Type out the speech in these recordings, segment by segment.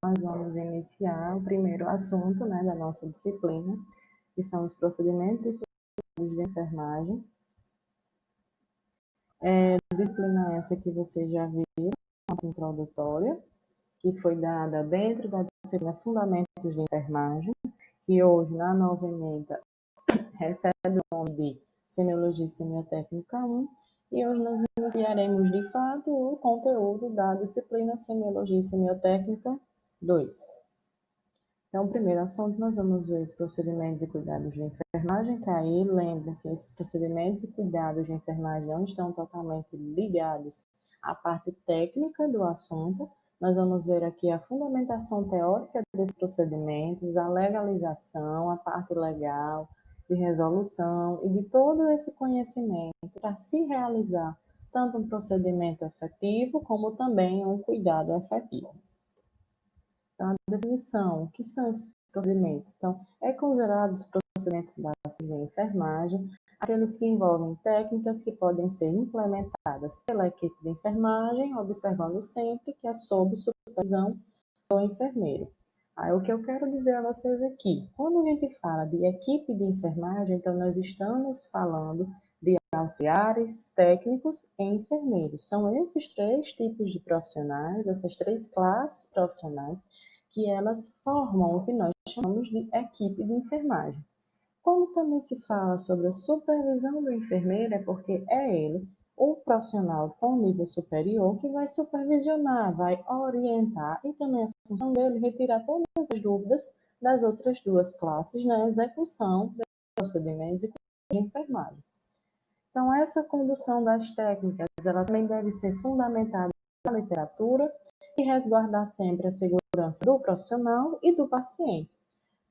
nós vamos iniciar o primeiro assunto, né, da nossa disciplina, que são os procedimentos e cuidados de enfermagem. Disciplina essa que vocês já viram, a introdutória, que foi dada dentro da disciplina Fundamentos de Enfermagem, que hoje, na nova emenda, recebe o nome de Semiologia e Semiotécnica 1, e hoje nós iniciaremos, de fato, o conteúdo da disciplina Semiologia e Semiotécnica 2. Então, o primeiro assunto, nós vamos ver procedimentos e cuidados de enfermagem, que aí, lembrem-se, esses procedimentos e cuidados de enfermagem não estão totalmente ligados à parte técnica do assunto. Nós vamos ver aqui a fundamentação teórica desses procedimentos, a legalização, a parte legal, de resolução e de todo esse conhecimento para se realizar tanto um procedimento efetivo como também um cuidado efetivo. Então, a definição, o que são esses procedimentos? Então, é considerado os procedimentos básicos de enfermagem, aqueles que envolvem técnicas que podem ser implementadas pela equipe de enfermagem, observando sempre que é sob supervisão do enfermeiro. Aí, o que eu quero dizer a vocês aqui, quando a gente fala de equipe de enfermagem, então nós estamos falando de auxiliares, técnicos e enfermeiros. São esses três tipos de profissionais, essas três classes profissionais, que elas formam o que nós chamamos de equipe de enfermagem. Quando também se fala sobre a supervisão do enfermeiro, é porque é ele, o profissional com nível superior, que vai supervisionar, vai orientar e também a função dele é retirar todas as dúvidas das outras duas classes na execução dos procedimentos e de enfermagem. Então, essa condução das técnicas, ela também deve ser fundamentada na literatura e resguardar sempre a segurança do profissional e do paciente.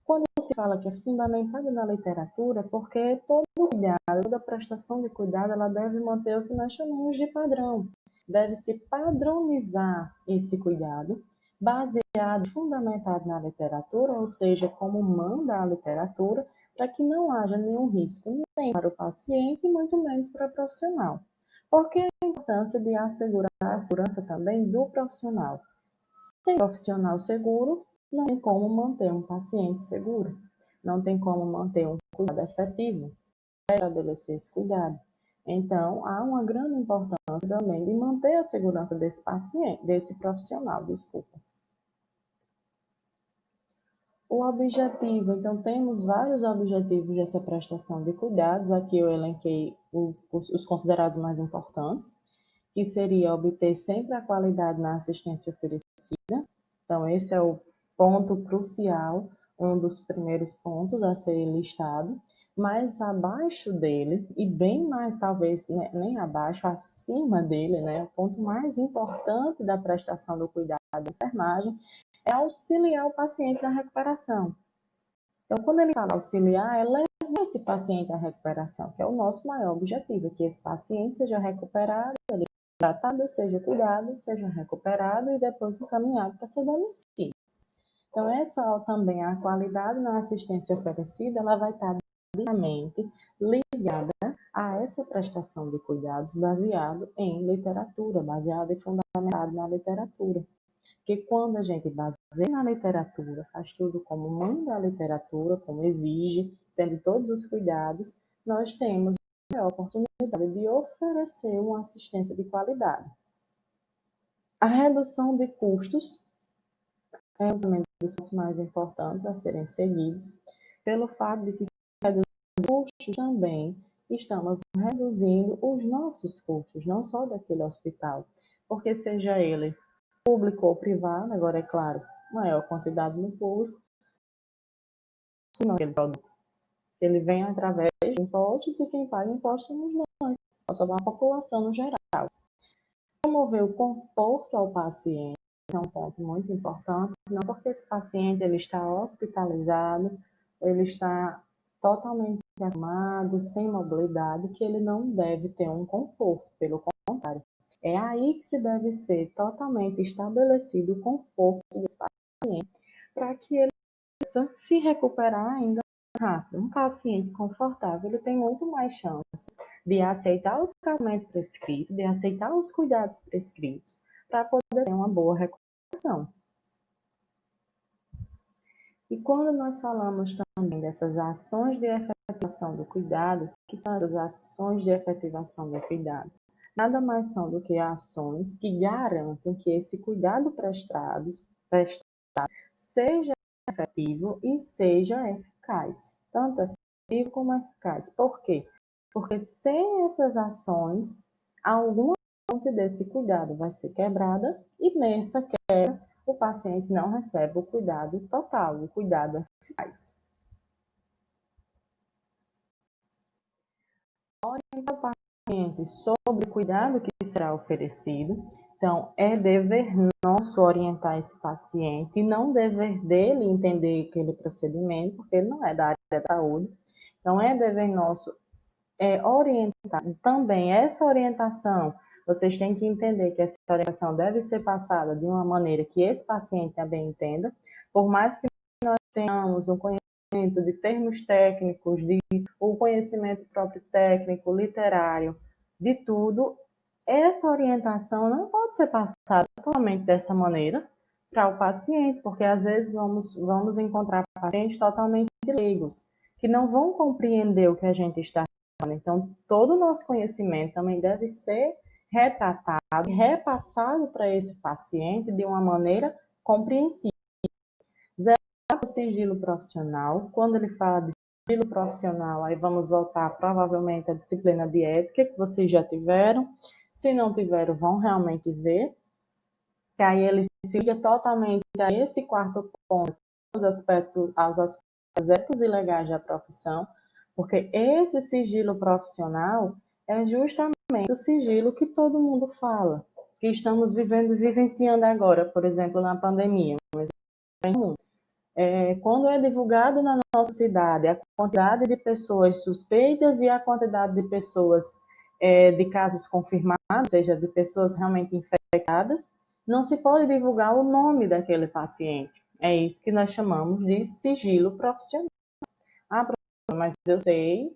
Quando se fala que é fundamentado na literatura, é porque todo cuidado, toda prestação de cuidado, ela deve manter o que nós chamamos de padrão. Deve-se padronizar esse cuidado, baseado, fundamentado na literatura, ou seja, como manda a literatura, para que não haja nenhum risco, nem para o paciente, e muito menos para o profissional. Porque a importância de assegurar a segurança também do profissional. Sem profissional seguro, não tem como manter um paciente seguro, não tem como manter um cuidado efetivo, estabelecer esse cuidado. Então, há uma grande importância também de manter a segurança desse paciente, desse profissional, desculpa. O objetivo, então, temos vários objetivos dessa prestação de cuidados, aqui eu elenquei os considerados mais importantes, que seria obter sempre a qualidade na assistência oferecida. Então, esse é o ponto crucial, um dos primeiros pontos a ser listado, mas abaixo dele, e bem mais talvez, né, nem abaixo, acima dele, né, o ponto mais importante da prestação do cuidado da enfermagem é auxiliar o paciente na recuperação. Então, quando ele fala auxiliar, é levar esse paciente à recuperação, que é o nosso maior objetivo, que esse paciente seja recuperado, ele tratado, seja cuidado, seja recuperado e depois encaminhado para seu domicílio. Então, essa também, a qualidade na assistência oferecida, ela vai estar diretamente ligada a essa prestação de cuidados baseado em literatura, baseado e fundamentado na literatura. Porque quando a gente baseia na literatura, faz tudo como manda a literatura, como exige, tendo todos os cuidados, nós temos a oportunidade de oferecer uma assistência de qualidade. A redução de custos é um dos pontos mais importantes a serem seguidos, pelo fato de que, se reduzir os custos também, estamos reduzindo os nossos custos, não só daquele hospital, porque seja ele público ou privado, agora é claro, maior quantidade no público, não aquele produto. Ele vem através de impostos e quem paga impostos somos nós, a população no geral. Promover o conforto ao paciente é um ponto muito importante, não porque esse paciente ele está hospitalizado, ele está totalmente acamado, sem mobilidade, que ele não deve ter um conforto, pelo contrário. É aí que se deve ser totalmente estabelecido o conforto desse paciente, para que ele possa se recuperar ainda mais rápido. Um paciente confortável, ele tem muito mais chances de aceitar o tratamento prescrito, de aceitar os cuidados prescritos, para poder ter uma boa recuperação. E quando nós falamos também dessas ações de efetivação do cuidado, que são as ações de efetivação do cuidado? Nada mais são do que ações que garantem que esse cuidado prestado seja efetivo e seja eficaz. Tanto efetivo como eficaz. Por quê? Porque sem essas ações, alguma fonte desse cuidado vai ser quebrada e nessa quebra o paciente não recebe o cuidado total, o cuidado eficaz. Orientar o paciente sobre o cuidado que será oferecido. Então, é dever nosso orientar esse paciente e não dever dele entender aquele procedimento, porque ele não é da área da saúde. Então, é dever nosso orientar. Também essa orientação, vocês têm que entender que essa orientação deve ser passada de uma maneira que esse paciente também entenda, por mais que nós tenhamos um conhecimento de termos técnicos, o conhecimento próprio técnico, literário, de tudo, essa orientação não pode ser passada totalmente dessa maneira para o paciente, porque às vezes vamos encontrar pacientes totalmente leigos, que não vão compreender o que a gente está falando. Então, todo o nosso conhecimento também deve ser retratado e repassado para esse paciente de uma maneira compreensível. O sigilo profissional, quando ele fala de sigilo profissional, aí vamos voltar provavelmente à disciplina de ética, que vocês já tiveram. Se não tiveram, vão realmente ver. Que aí ele se liga totalmente a esse quarto ponto, aos aspectos éticos e legais da profissão, porque esse sigilo profissional é justamente o sigilo que todo mundo fala, que estamos vivenciando agora, por exemplo, na pandemia. Quando é divulgado na nossa cidade a quantidade de pessoas suspeitas e a quantidade de pessoas de casos confirmados, ou seja, de pessoas realmente infectadas, não se pode divulgar o nome daquele paciente. É isso que nós chamamos de sigilo profissional. Ah, professor, mas eu sei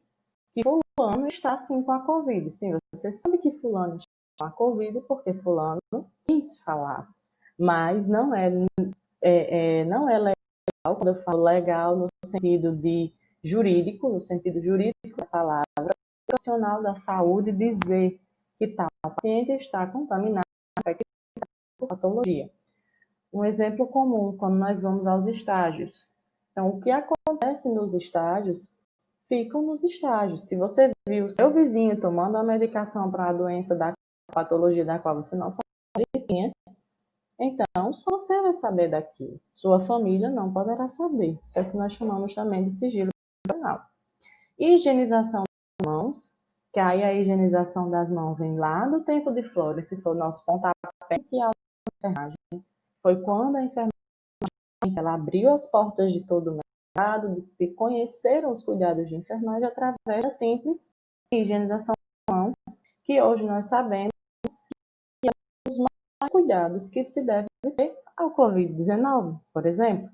que fulano está assim com a Covid. Sim, você sabe que fulano está com a Covid porque fulano quis falar. Mas não é legal, quando eu falo legal no sentido de jurídico, no sentido jurídico da palavra, o profissional da saúde dizer que tal paciente está contaminado por patologia. Um exemplo comum, quando nós vamos aos estágios. Então, o que acontece nos estágios, ficam nos estágios. Se você viu o seu vizinho tomando a medicação para a doença da patologia da qual você não sabia, então só você vai saber daquilo. Sua família não poderá saber. Isso é o que nós chamamos também de sigilo profissional. Higienização das mãos, que aí a higienização das mãos vem lá do tempo de Flora, esse foi o nosso pontapé inicial da enfermagem. Foi quando a enfermagem ela abriu as portas de todo o mercado, de conhecer os cuidados de enfermagem através da simples higienização das mãos, que hoje nós sabemos que é um dos mais cuidados que se deve ter ao Covid-19, por exemplo.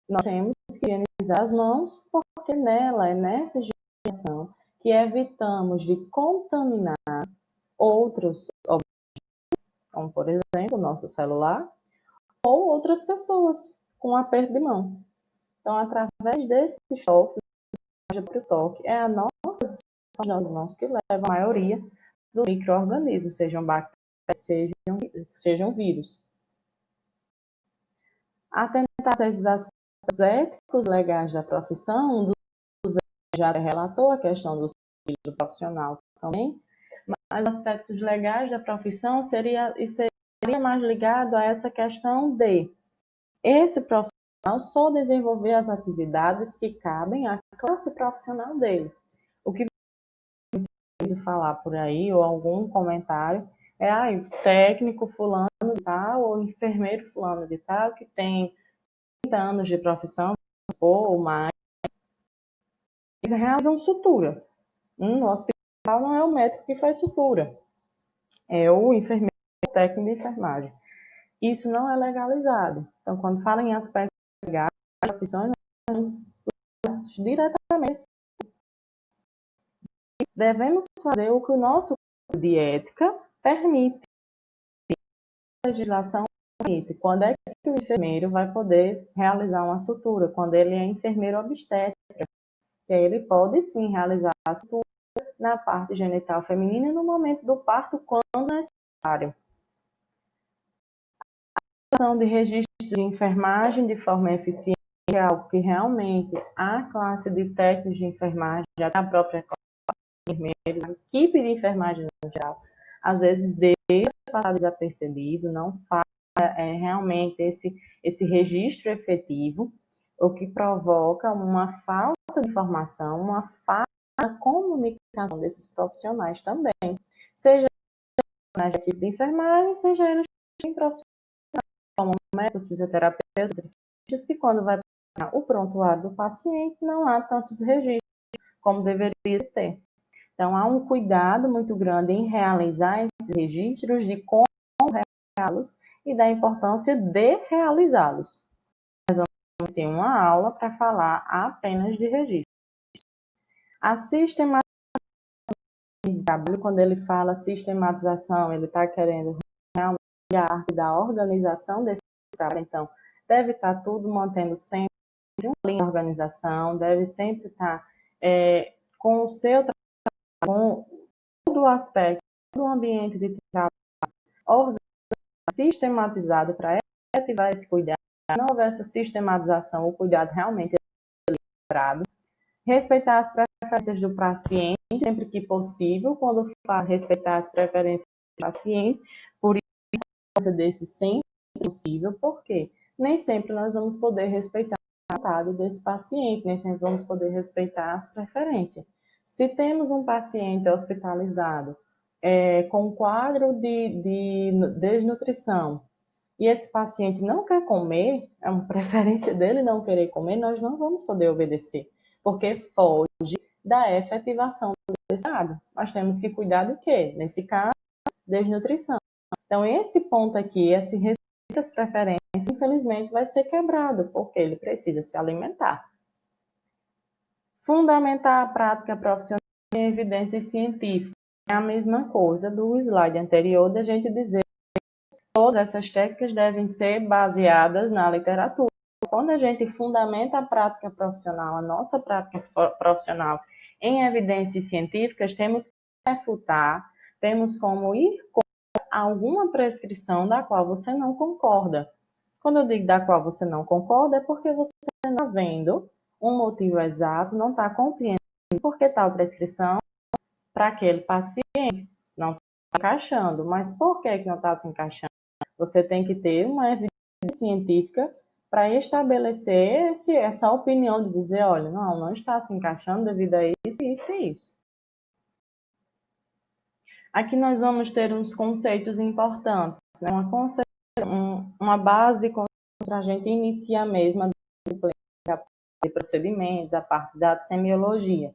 Nós temos que higienizar as mãos porque nela, é nessa higienização que evitamos de contaminar outros objetos, como por exemplo o nosso celular, ou outras pessoas com um aperto de mão. Então, através desses toques, o toque é a nossa das mãos que leva a maioria dos micro-organismos, sejam bactérias, sejam vírus. Atentar a esses aspectos éticos legais da profissão, um dos já relatou a questão do sigilo profissional também, mas aspectos legais da profissão seria mais ligado a essa questão de esse profissional só desenvolver as atividades que cabem à classe profissional dele. O que de falar por aí, ou algum comentário, técnico fulano de tal, ou enfermeiro fulano de tal, que tem 30 anos de profissão, ou mais, eles realizam sutura. No hospital não é o médico que faz sutura, é o enfermeiro técnico de enfermagem. Isso não é legalizado. Então, quando fala em aspectos legais, profissões, nós vamos diretamente. Devemos fazer o que o nosso código de ética permite. A legislação Quando é que o enfermeiro vai poder realizar uma sutura? Quando ele é enfermeiro obstétrico, que aí ele pode sim realizar a sutura na parte genital feminina no momento do parto, quando necessário. A ação de registro de enfermagem de forma eficiente é algo que realmente a classe de técnicos de enfermagem, a própria classe de enfermeiros, a equipe de enfermagem no geral, às vezes deixa passar desapercebido, não faz realmente esse registro efetivo, o que provoca uma falta de informação, uma falta de comunicação desses profissionais também, seja na equipe de enfermagem, seja eles profissionais como médicos, fisioterapeutas, que quando vai para o prontuário do paciente não há tantos registros como deveria ter. Então, há um cuidado muito grande em realizar esses registros, de como realizá-los e da importância de realizá-los. Nós vamos ter uma aula para falar apenas de registro. A sistematização de trabalho, quando ele fala sistematização, ele está querendo realmente a arte da organização desse trabalho. Então, deve estar tudo mantendo sempre uma linha de organização, deve sempre estar com o seu trabalho, com todo o aspecto do ambiente de trabalho organizado, sistematizado para efetivar esse cuidado. Se não houver essa sistematização, o cuidado realmente é livrado. Respeitar as preferências do paciente, sempre que possível, quando for respeitar as preferências do paciente, por isso desse sempre possível, porque nem sempre nós vamos poder respeitar a vontade desse paciente, nem sempre vamos poder respeitar as preferências. Se temos um paciente hospitalizado com um quadro de desnutrição, e esse paciente não quer comer, é uma preferência dele não querer comer, nós não vamos poder obedecer, porque foge da efetivação desse cuidado. Nós temos que cuidar do quê? Nesse caso, desnutrição. Então, esse ponto aqui, esse respeito às preferências, infelizmente, vai ser quebrado, porque ele precisa se alimentar. Fundamentar a prática profissional em evidências científicas. É a mesma coisa do slide anterior, da gente dizer que todas essas técnicas devem ser baseadas na literatura. Quando a gente fundamenta a prática profissional, a nossa prática profissional em evidências científicas, temos que refutar, temos como ir contra alguma prescrição da qual você não concorda. Quando eu digo da qual você não concorda, é porque você não está vendo um motivo exato, não está compreendendo por que tal prescrição para aquele paciente não está encaixando. Mas por que não está se encaixando? Você tem que ter uma evidência científica para estabelecer essa opinião de dizer, olha, não está se encaixando devido a isso, isso e isso. Aqui nós vamos ter uns conceitos importantes, né? Uma base de conceitos para a gente iniciar mesmo a disciplina de procedimentos, a parte da semiologia,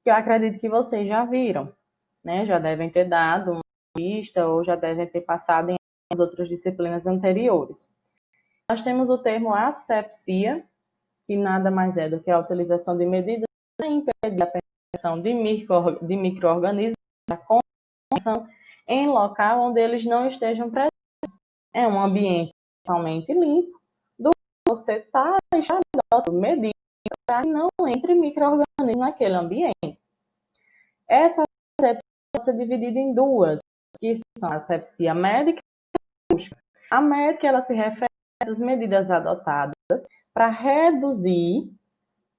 que eu acredito que vocês já viram, né? Já devem ter dado uma vista ou já devem ter passado em outras disciplinas anteriores. Nós temos o termo asepsia, que nada mais é do que a utilização de medidas para impedir a penetração de micro-organismos em local onde eles não estejam presentes. É um ambiente totalmente limpo, do que você está deixando medidas para que não entre micro-organismos naquele ambiente. Essa asepsia pode ser dividida em duas, que são a asepsia médica e cirúrgica. A médica, ela se refere às medidas adotadas para reduzir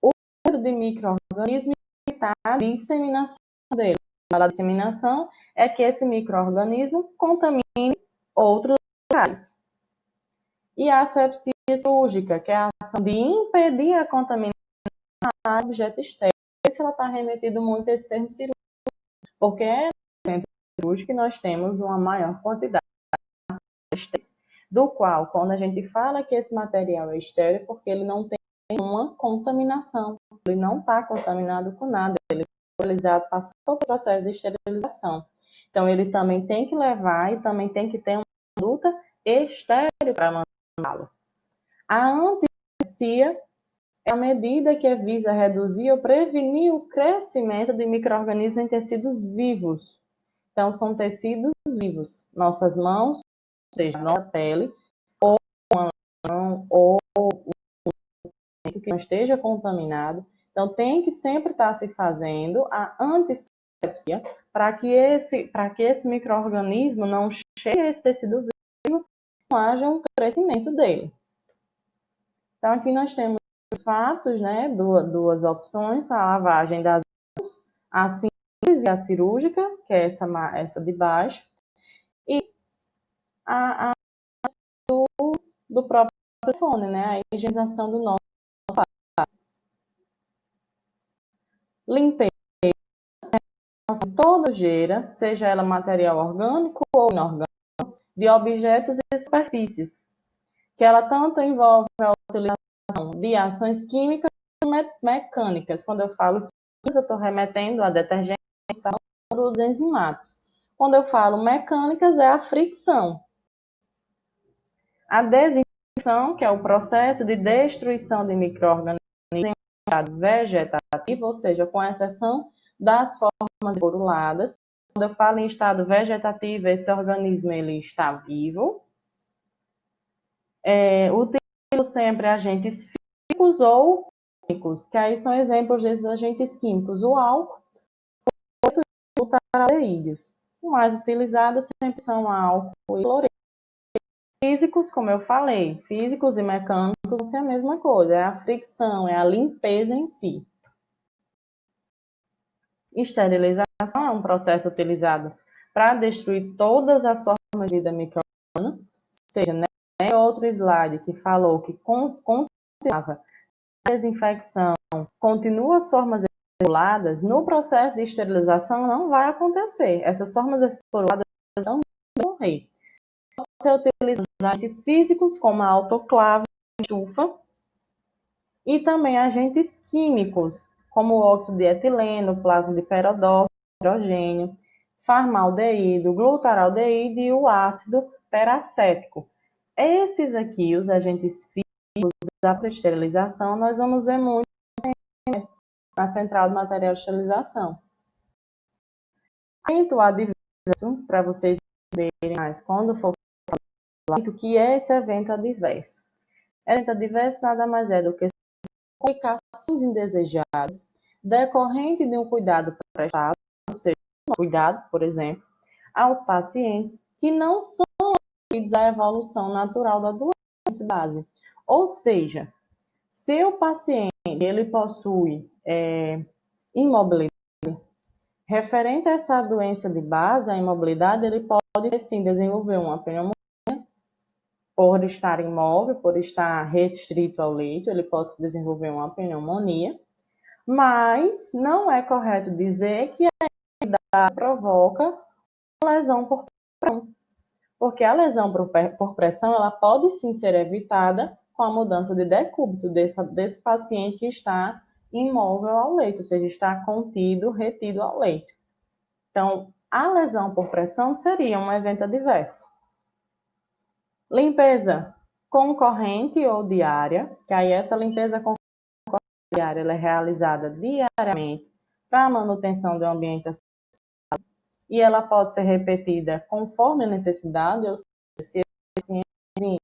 o número de micro-organismos e evitar a disseminação deles. A disseminação é que esse micro-organismo contamine outros locais. E a asepsia cirúrgica, que é a ação de impedir a contaminação a objeto externo. Esse ela está remetido muito a esse termo cirúrgico, porque é no centro cirúrgico que nós temos uma maior quantidade de estéreo, do qual, quando a gente fala que esse material é estéreo, porque ele não tem nenhuma contaminação, ele não está contaminado com nada, ele foi utilizado, passou pelo processo de esterilização. Então, ele também tem que levar e também tem que ter uma conduta estéril para mantê-lo. A antisepsia é a medida que visa reduzir ou prevenir o crescimento de micro-organismos em tecidos vivos. Então, são tecidos vivos. Nossas mãos, ou seja, nossa pele, ou que não esteja contaminado. Então, tem que sempre estar se fazendo a antissepsia para que esse micro-organismo não chegue a esse tecido vivo e não haja um crescimento dele. Então, aqui nós temos os fatos, né, duas opções, a lavagem das mãos, a simples e a cirúrgica, que é essa de baixo, e a do próprio telefone, né, a higienização do nosso limpeza, toda sujeira, seja ela material orgânico ou inorgânico, de objetos e superfícies, que ela tanto envolve a utilização de ações químicas e mecânicas. Quando eu falo químicas, eu estou remetendo a detergentes, sabão, produtos enzimáticos. Quando eu falo mecânicas, é a fricção. A desinfecção, que é o processo de destruição de micro-organismos em estado vegetativo, ou seja, com exceção das formas esporuladas. Quando eu falo em estado vegetativo, esse organismo ele está vivo. Utilizo sempre agentes físicos ou químicos, que aí são exemplos desses agentes químicos. O álcool e o taraldeídeos. O mais utilizado sempre são álcool e cloreto. Físicos, como eu falei, físicos e mecânicos são a mesma coisa, é a fricção, é a limpeza em si. Esterilização é um processo utilizado para destruir todas as formas de vida micro-organismo, ou seja, né, outro slide que falou que continuava a desinfecção, continua as formas esporuladas, no processo de esterilização não vai acontecer. Essas formas esporuladas não vão morrer. Você utiliza os agentes físicos, como a autoclave, a estufa, e também agentes químicos, como o óxido de etileno, plasma de perodóxito, hidrogênio, formaldeído, glutaraldeído e o ácido peracético. Esses aqui, os agentes físicos da esterilização, nós vamos ver muito na central de material de esterilização. Evento adverso, para vocês verem mais quando for falar o que é esse evento adverso. Evento adverso nada mais é do que complicações indesejadas decorrente de um cuidado prestado, ou seja, um cuidado, por exemplo, aos pacientes que não são devidos à evolução natural da doença base. Ou seja, se o paciente ele possui imobilidade, referente a essa doença de base, a imobilidade, ele pode sim desenvolver uma pneumonia por estar imóvel, por estar restrito ao leito, ele pode desenvolver uma pneumonia, mas não é correto dizer que a imobilidade provoca lesão por pressão, porque a lesão por pressão ela pode sim ser evitada com a mudança de decúbito desse paciente que está imóvel ao leito, ou seja, está contido, retido ao leito. Então, a lesão por pressão seria um evento adverso. Limpeza concorrente ou diária, que aí essa limpeza concorrente diária ela é realizada diariamente para a manutenção do ambiente hospitalar e ela pode ser repetida conforme a necessidade, ou seja, se o paciente vir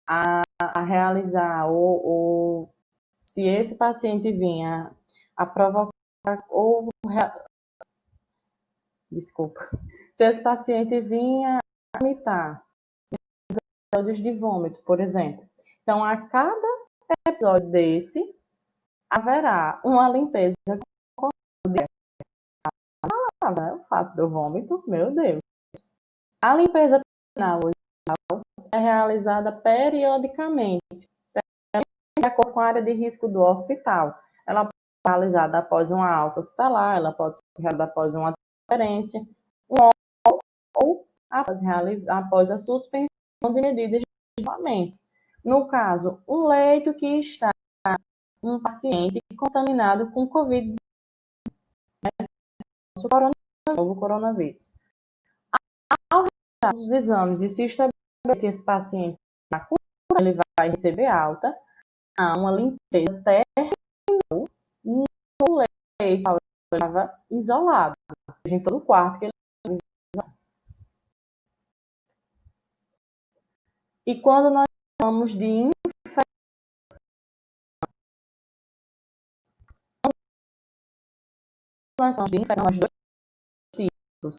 a realizar ou se esse paciente vinha a provocar ou desculpa, se esse paciente vinha a vomitar, episódios de vômito, por exemplo. Então, a cada episódio desse, haverá uma limpeza o fato do vômito, meu Deus. A limpeza penal é realizada periodicamente, de acordo com a área de risco do hospital. Ela pode ser realizada após uma alta hospitalar, ela pode ser realizada após uma transferência, ou após a suspensão de medidas de isolamento. No caso, um leito que está um paciente contaminado com Covid-19, novo coronavírus. Ao realizar os exames e se estabelecer que esse paciente está curado, ele vai receber alta, há uma limpeza terminal no leito que estava isolado, em todo o quarto que ele estava isolado. E quando nós chamamos de infecção. De infecção, os dois tipos.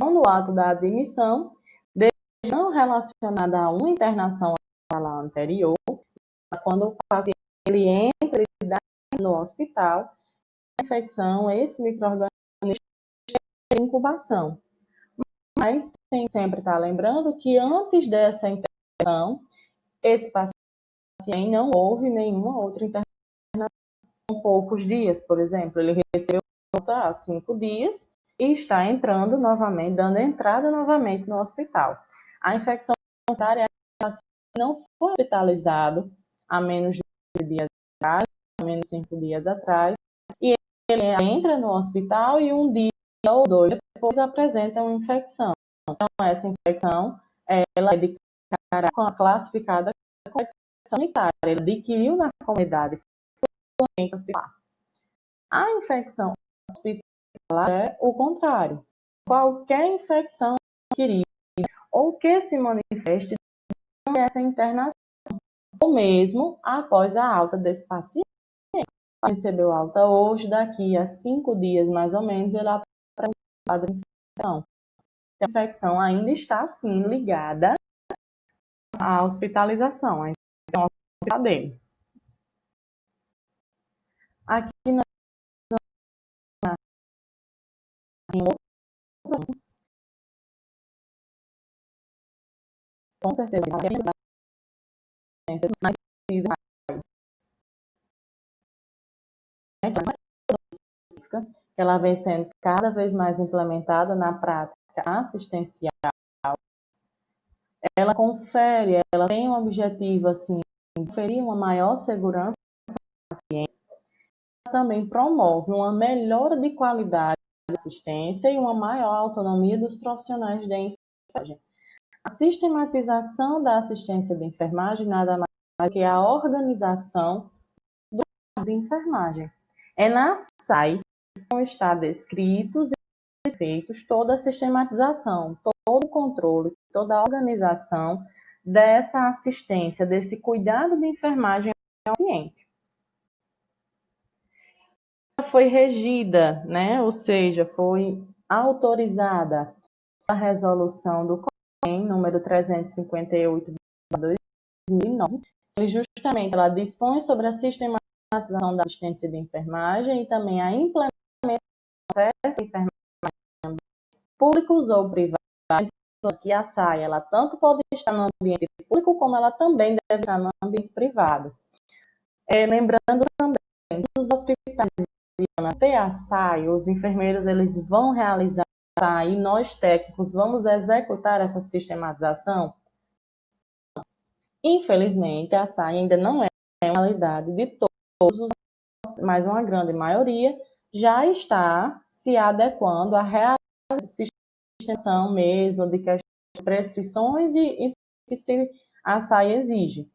Ou no ato da admissão, desde não relacionada a uma internação anterior, quando o paciente ele entra no hospital, a infecção, esse micro-organismo tem incubação. Mas tem sempre estar lembrando que antes dessa infecção, esse paciente não houve nenhuma outra internação com poucos dias, por exemplo, ele recebeu há 5 dias e está entrando novamente, dando entrada novamente no hospital. A infecção secundária não foi hospitalizado há menos de dias atrás, há menos de 5 dias atrás, e ele entra no hospital e um dia ou dois depois apresenta uma infecção. Então, essa infecção, ela é de caráter classificada como infecção sanitária, ele adquiriu na comunidade hospitalar. A infecção hospitalar é o contrário. Qualquer infecção adquirida ou que se manifeste nessa internação, ou mesmo após a alta desse paciente. Recebeu alta hoje, daqui a 5 dias mais ou menos, ele apresenta um quadro de infecção. A infecção ainda está, sim, ligada à hospitalização, à infecção dele. Aqui nós com certeza, mais que ela vem sendo cada vez mais implementada na prática assistencial. Ela confere, ela tem um objetivo assim, conferir uma maior segurança aos pacientes. Ela também promove uma melhora de qualidade da assistência e uma maior autonomia dos profissionais de enfermagem. A sistematização da assistência de enfermagem nada mais do que a organização do de enfermagem. É na SAI que está descritos e feitos toda a sistematização, todo o controle, toda a organização dessa assistência, desse cuidado de enfermagem ao paciente. Ela foi regida, né, ou seja, foi autorizada a resolução do CONEM, número 358/2009, que justamente ela dispõe sobre a sistematização da assistência de enfermagem e também a implementação do processo de enfermagem públicos ou privados, que a SAI, ela tanto pode estar no ambiente público, como ela também deve estar no ambiente privado. Lembrando também, os hospitais até a SAI, os enfermeiros eles vão realizar e nós técnicos vamos executar essa sistematização? Infelizmente, a SAI ainda não é uma realidade de todos os, mas uma grande maioria já está se adequando à realidade extensão mesmo de questões de prescrições e que a SAI exige.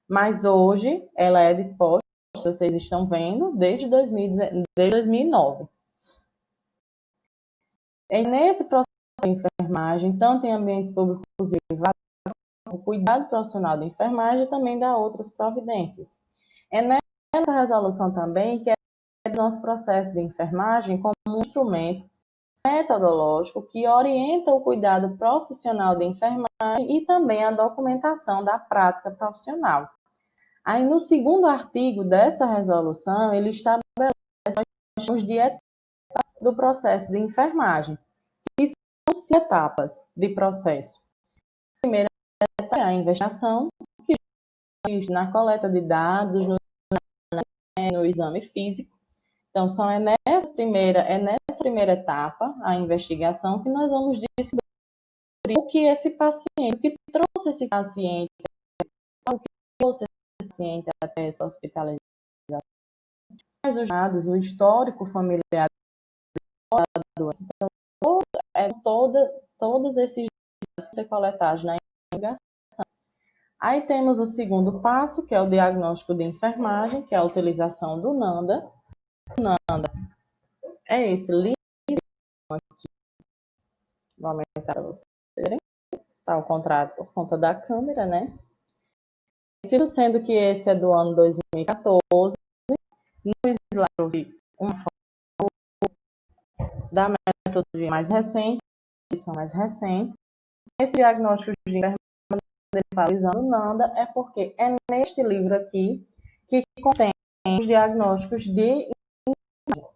Mas hoje ela é disposta, vocês estão vendo, desde 2009. Nesse processo de enfermagem, tanto em ambiente público e privado, o cuidado profissional de enfermagem também dá outras providências. É nessa resolução também que é o nosso processo de enfermagem como um instrumento metodológico que orienta o cuidado profissional de enfermagem e também a documentação da prática profissional. Aí, no segundo artigo dessa resolução, ele estabelece os de etapas do processo de enfermagem, que são etapas de processo. A primeira etapa é a investigação, que consiste na coleta de dados, no exame físico. Então, é nessa primeira etapa, a investigação, que nós vamos descobrir o que esse paciente, o que trouxe esse paciente, o que trouxe esse paciente até essa hospitalização. Mas os dados, o histórico familiar da doença, todos esses dados ser coletados na investigação. Aí temos o segundo passo, que é o diagnóstico de enfermagem, que é a utilização do NANDA. O NANDA é esse livro aqui, Vou aumentar para vocês verem. Está ao contrário por conta da câmera, né? Sendo que esse é do ano 2014, no slide uma foto da metodologia mais recente, edição mais recente. Esse diagnóstico de enfermagem usando NANDA é porque é neste livro aqui que contém os diagnósticos de enfermagem.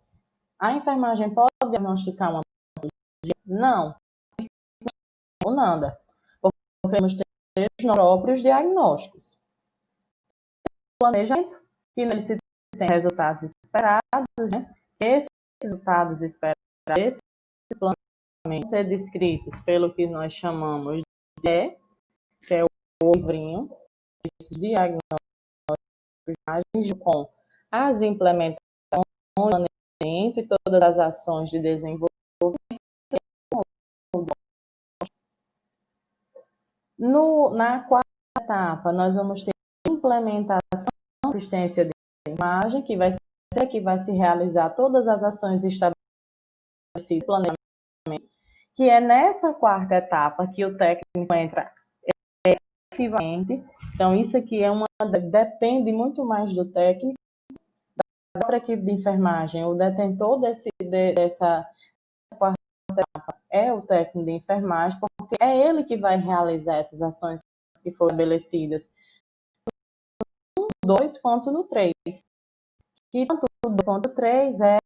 A enfermagem pode diagnosticar uma patologia? Não, o NANDA, porque temos os próprios diagnósticos. Planejamento, que nele se tem resultados esperados, né? Esses resultados esperados, esses planejamentos vão ser descritos pelo que nós chamamos de, que é o livrinho, esses diagnósticos com as implementações, o planejamento e todas as ações de desenvolvimento. Na quarta etapa, nós vamos ter implementação, assistência de imagem, que vai se realizar todas as ações estabelecidas, planejamento, que é nessa quarta etapa que o técnico entra efetivamente. Então, isso aqui depende muito mais do técnico, da própria equipe de enfermagem. O detentor dessa quarta etapa é o técnico de enfermagem, porque é ele que vai realizar essas ações que foram estabelecidas. 2 quanto no 3. Que tanto o 2.3 é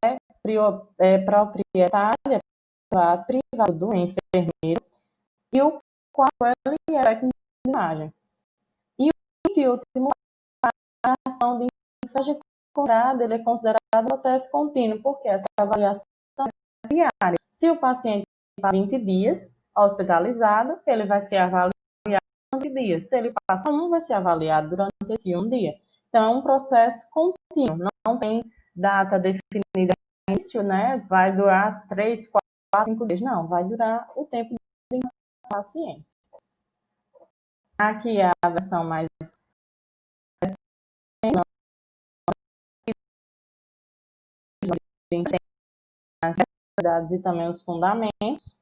proprietária, privado do enfermeiro, e o 4 ele é técnico de enfermagem. E o último, a ação de enfermagem ele é considerado um processo contínuo, porque essa avaliação é diária. Se o paciente está 20 dias hospitalizado, ele vai ser avaliado durante 20 dias. Se ele passa vai ser avaliado durante esse um dia. Então, é um processo contínuo, não tem data definida no início, né? Vai durar 3, 4, 5 dias. Não, vai durar o tempo do paciente. Aqui é a versão mais as realidades e também os fundamentos.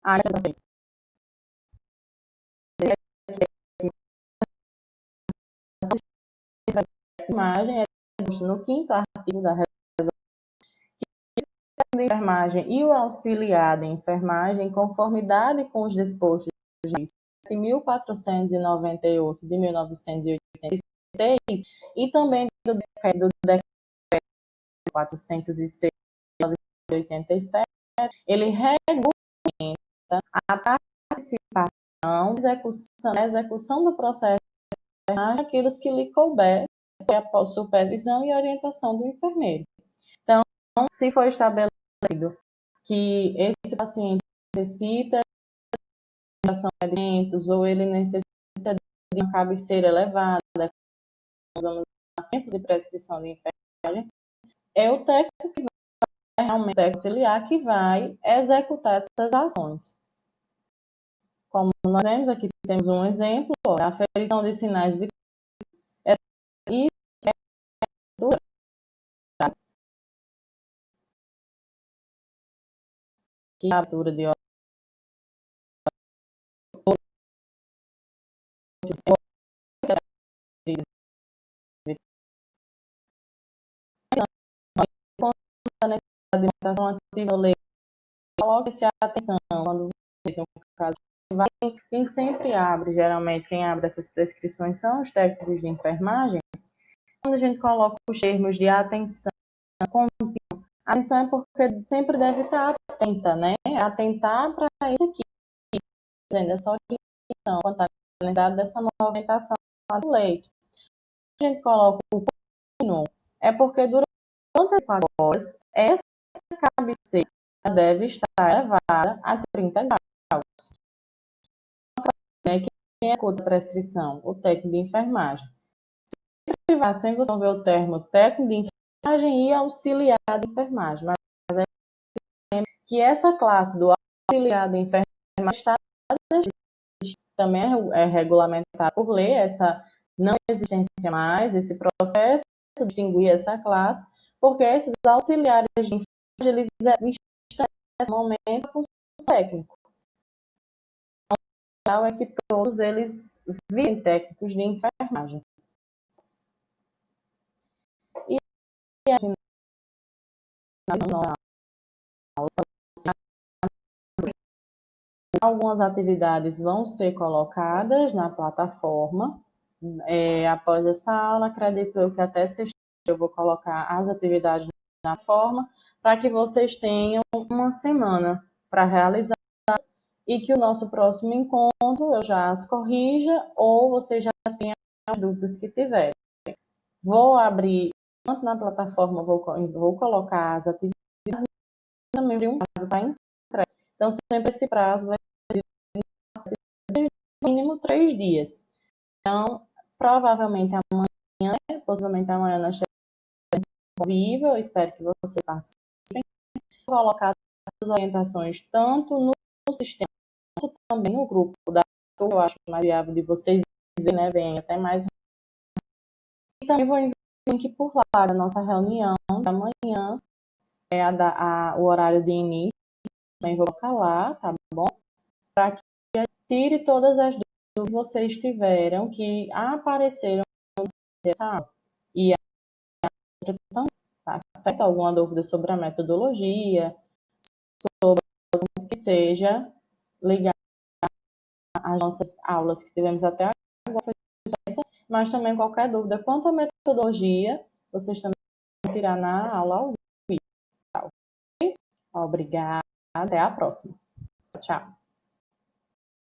Aqui vocês. A imagem é no 5º artigo da resolução, que a enfermagem e o auxiliar de enfermagem, em conformidade com os dispostos de 1498 de 1986 e também do decreto 406 de 1987, ele regulamenta a participação, execução do processo aqueles que lhe couber após supervisão e orientação do enfermeiro. Então, se for estabelecido que esse paciente necessita de medicamentos ou ele necessita de uma cabeceira elevada, usamos o tempo de prescrição de enfermagem, é o técnico que vai realmente auxiliar que vai executar essas ações. Como nós vemos aqui, temos um exemplo, a aferição de sinais vitais e que a altura de a alimentação ativa leite, coloque-se atenção quando esse é um caso. Quem sempre abre, geralmente quem abre essas prescrições são os técnicos de enfermagem. Quando a gente coloca os termos de atenção contínua, a atenção é porque sempre deve estar atenta, né? Atentar para isso aqui, fazendo essa orientação, quanto à necessidade dessa movimentação do leito. A gente coloca o contínuo, é porque durante as 4 horas, essa cabeceira deve estar elevada a 30 graus. Quem executa a prescrição? O técnico de enfermagem. Sempre vai sem você ver o termo técnico de enfermagem e auxiliar de enfermagem. Mas é que essa classe do auxiliar de enfermagem está também é regulamentado por lei, essa não existência mais, esse processo distinguir essa classe, porque esses auxiliares de enfermagem, eles estão nesse momento com técnico. O ideal é que todos eles virem técnicos de enfermagem. E a gente, algumas atividades vão ser colocadas na plataforma. Após essa aula, acredito eu que até sexta eu vou colocar as atividades na forma para que vocês tenham uma semana para realizar e que o nosso próximo encontro eu já as corrija ou vocês já tenham as dúvidas que tiverem. Vou abrir, tanto na plataforma, vou colocar as atividades e também abrir um prazo para entrega. Então, sempre esse prazo vai ser no mínimo 3 dias. Então, provavelmente amanhã, possivelmente amanhã nós teremos ao vivo, eu espero que vocês participem. Vou colocar as orientações tanto no sistema, quanto também no grupo da turma, eu acho mais viável de vocês verem, né, bem, até mais. E também vou enviar o link por lá da nossa reunião da manhã, o horário de início, também vou colocar lá, tá bom? Para que tire todas as dúvidas que vocês tiveram, que apareceram nessa aula. E a outra também, tá certo? Alguma dúvida sobre a metodologia, sobre algo que seja ligado às nossas aulas que tivemos até agora, mas também qualquer dúvida quanto à metodologia, vocês também vão tirar na aula ao vivo. Obrigada, até a próxima. Tchau.